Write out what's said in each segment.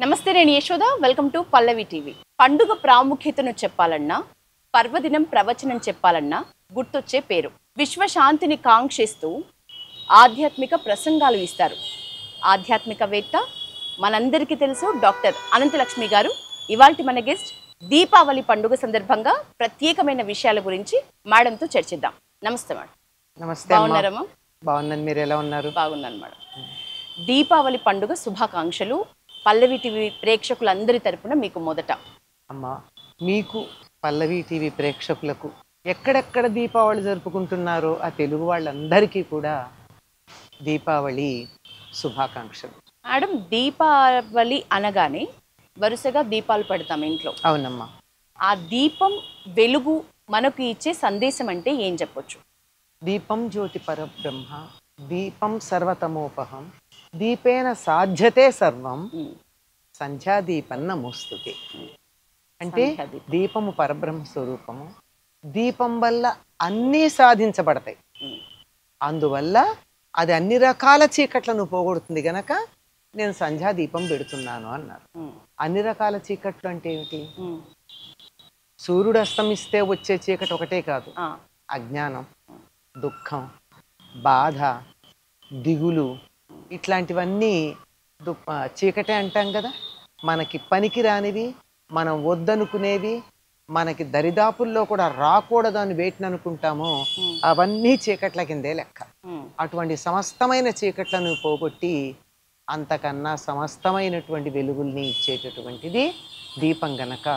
నమస్తే, నేను Yashoda. Welcome to Pallavi TV. పండుగ ప్రాముఖ్యతను చెప్పాలన్నా, పర్వదినం ప్రవచనం చెప్పాలన్నా గుర్తొచ్చే పేరు. విశ్వశాంతిని కాంక్షిస్తూ ఆధ్యాత్మిక ప్రసంగాలు ఇస్తారు. ఆధ్యాత్మికవేత్త, మనందరికీ తెలుసు, డాక్టర్ అనంతలక్ష్మి గారు. ఇవాల్టి మన గెస్ట్. దీపావళి పండుగ సందర్భంగా ప్రత్యేకమైన విషయాల గురించి మేడంతో చర్చిద్దాం. నమస్తే మేడం. నమస్తే. బాగున్నారమ్మా? బాగున్నాను. మీరు ఎలా ఉన్నారు? బాగున్నాను మేడం. దీపావళి పండుగ శుభాకాంక్షలు పల్లవి టీవీ ప్రేక్షకులందరి తరపున మీకు మొదట. అమ్మా, మీకు పల్లవి టీవీ ప్రేక్షకులకు ఎక్కడెక్కడ దీపావళి జరుపుకుంటున్నారో ఆ తెలుగు వాళ్ళందరికీ కూడా దీపావళి శుభాకాంక్షలు. మేడం, దీపావళి అనగానే వరుసగా దీపాలు పెడతాం ఇంట్లో. అవునమ్మా. ఆ దీపం వెలుగు మనకు ఇచ్చే సందేశం అంటే ఏం చెప్పొచ్చు? దీపం జ్యోతి పరబ్రహ్మ, దీపం సర్వతమోపహం, దీపేన సాధ్యతే సర్వం, సంధ్యాదీపం నమోస్తుతే. అంటే సంధ్యాదీపం. దీపము పరబ్రహ్మ స్వరూపము, దీపం వల్ల అన్నీ సాధించబడతాయి. అందువల్ల అది అన్ని రకాల చీకట్లను పోగొడుతుంది గనక నేను సంధ్యాదీపం పెడుతున్నాను అన్నారు. అన్ని రకాల చీకట్లు అంటే ఏమిటి? సూర్యుడు అస్తమిస్తే వచ్చే చీకటి ఒకటే కాదు. అజ్ఞానం, దుఃఖం, బాధ, దిగులు, ఇట్లాంటివన్నీ చీకటే అంటాం కదా. మనకి పనికి రానివి, మనం వద్దనుకునేవి, మనకి దరిదాపుల్లో కూడా రాకూడదు అని వేటిని అనుకుంటామో అవన్నీ చీకట్ల కిందే లెక్క. అటువంటి సమస్తమైన చీకట్లను పోగొట్టి అంతకన్నా సమస్తమైనటువంటి వెలుగుల్ని ఇచ్చేటటువంటిది దీపం గనక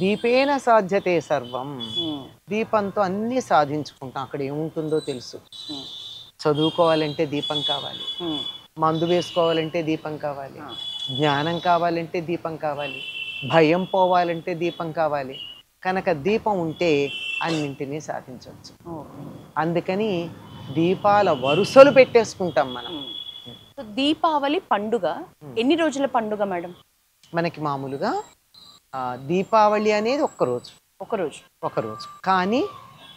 దీపేన సాధ్యతే సర్వం. దీపంతో అన్నీ సాధించుకుంటాం. అక్కడ ఏముంటుందో తెలుసు. చదువుకోవాలంటే దీపం కావాలి, మందు వేసుకోవాలంటే దీపం కావాలి, జ్ఞానం కావాలంటే దీపం కావాలి, భయం పోవాలంటే దీపం కావాలి. కనుక దీపం ఉంటే అన్నింటినీ సాధించవచ్చు. అందుకని దీపాల వరుసలు పెట్టేసుకుంటాం మనం. దీపావళి పండుగ ఎన్ని రోజుల పండుగ మేడం? మనకి మామూలుగా దీపావళి అనేది ఒక్కరోజు. ఒకరోజు కానీ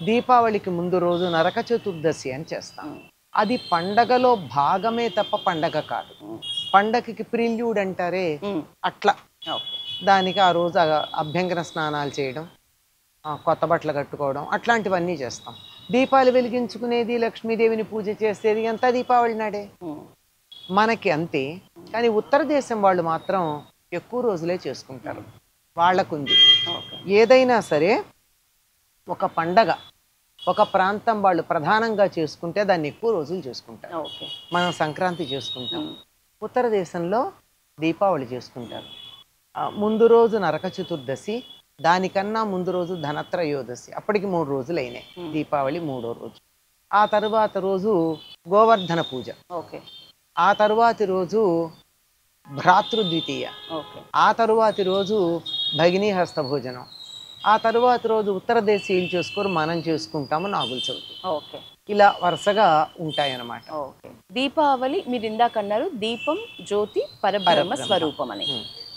దీపావళికి ముందు రోజు నరక చతుర్దశి అని చేస్తాం. అది పండగలో భాగమే తప్ప పండగ కాదు. పండగకి ప్రిల్యూడ్ అంటారే, అట్లా. దానికి ఆ రోజు అభ్యంగన స్నానాలు చేయడం, కొత్త బట్టలు కట్టుకోవడం, అట్లాంటివన్నీ చేస్తాం. దీపాలు వెలిగించుకునేది, లక్ష్మీదేవిని పూజ చేసేది అంతా దీపావళి నాడే. మనకి అంతే. కానీ ఉత్తర దేశం వాళ్ళు మాత్రం ఎక్కువ రోజులే చేసుకుంటారు. వాళ్ళకుంది. ఏదైనా సరే ఒక పండగ ఒక ప్రాంతం వాళ్ళు ప్రధానంగా చేసుకుంటే దాన్ని ఎక్కువ రోజులు చేసుకుంటారు. మనం సంక్రాంతి చేసుకుంటాం, ఉత్తర దేశంలో దీపావళి చేసుకుంటారు. ముందు రోజు నరక చతుర్దశి, దానికన్నా ముందు రోజు ధనత్రయోదశి. అప్పటికి 3 రోజులు అయినాయి. దీపావళి 3వ రోజు. ఆ తరువాత రోజు గోవర్ధన పూజ. ఆ తరువాతి రోజు భ్రాతృద్వితీయ. ఆ తరువాతి రోజు భగినీ హస్త భోజనం. ఆ తరువాతి రోజు ఉత్తర దేశీయులు చేసుకోరు, మనం చేసుకుంటాము నాగుల చవితి. ఇలా వరుసగా ఉంటాయన్నమాట. దీపావళి మీరు ఇందాక అన్నారు దీపం జ్యోతి పరబ్రహ్మ స్వరూపం అని.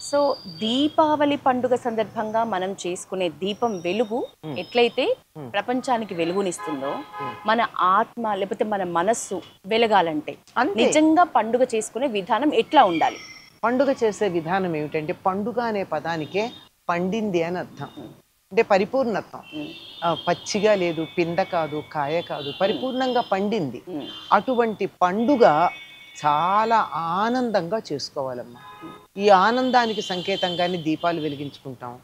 సో దీపావళి పండుగ సందర్భంగా మనం చేసుకునే దీపం వెలుగు ఎట్లయితే ప్రపంచానికి వెలుగునిస్తుందో, మన ఆత్మ లేకపోతే మన మనస్సు వెలగాలంటే నిజంగా పండుగ చేసుకునే విధానం ఎట్లా ఉండాలి? పండుగ చేసే విధానం ఏమిటంటే, పండుగ అనే పదానికే పండింది అని అర్థం. అంటే పరిపూర్ణత్వం. పచ్చిగా లేదు, పింద కాదు, కాయ కాదు, పరిపూర్ణంగా పండింది. అటువంటి పండుగ చాలా ఆనందంగా చేసుకోవాలమ్మా. ఈ ఆనందానికి సంకేతంగానే దీపాలు వెలిగించుకుంటాం,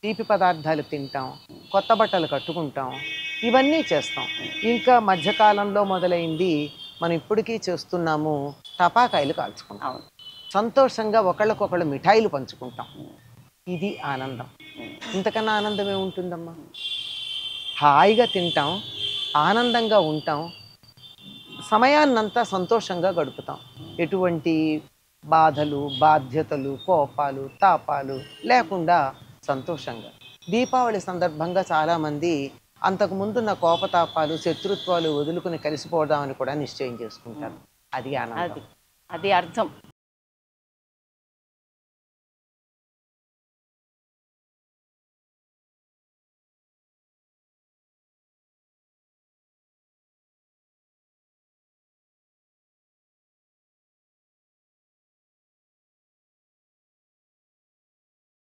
తీపి పదార్థాలు తింటాం, కొత్త బట్టలు కట్టుకుంటాం, ఇవన్నీ చేస్తాం. ఇంకా మధ్యకాలంలో మొదలైంది, మనం ఇప్పటికీ చేస్తున్నాము, టపాకాయలు కాల్చుకుంటాం. సంతోషంగా ఒకళ్ళకొకళ్ళు మిఠాయిలు పంచుకుంటాం. ఇది ఆనందం. ఇంతకన్నా ఆనందం ఏముంటుందమ్మా? హాయిగా తింటాం, ఆనందంగా ఉంటాం, సమయాన్నంతా సంతోషంగా గడుపుతాం. ఎటువంటి బాధలు, బాధ్యతలు, కోపాలు, తాపాలు లేకుండా సంతోషంగా. దీపావళి సందర్భంగా చాలామంది అంతకుముందున్న కోపతాపాలు, శత్రుత్వాలు వదులుకుని కలిసిపోదామని కూడా నిశ్చయం చేసుకుంటారు. అది ఆనందం. అది అర్థం.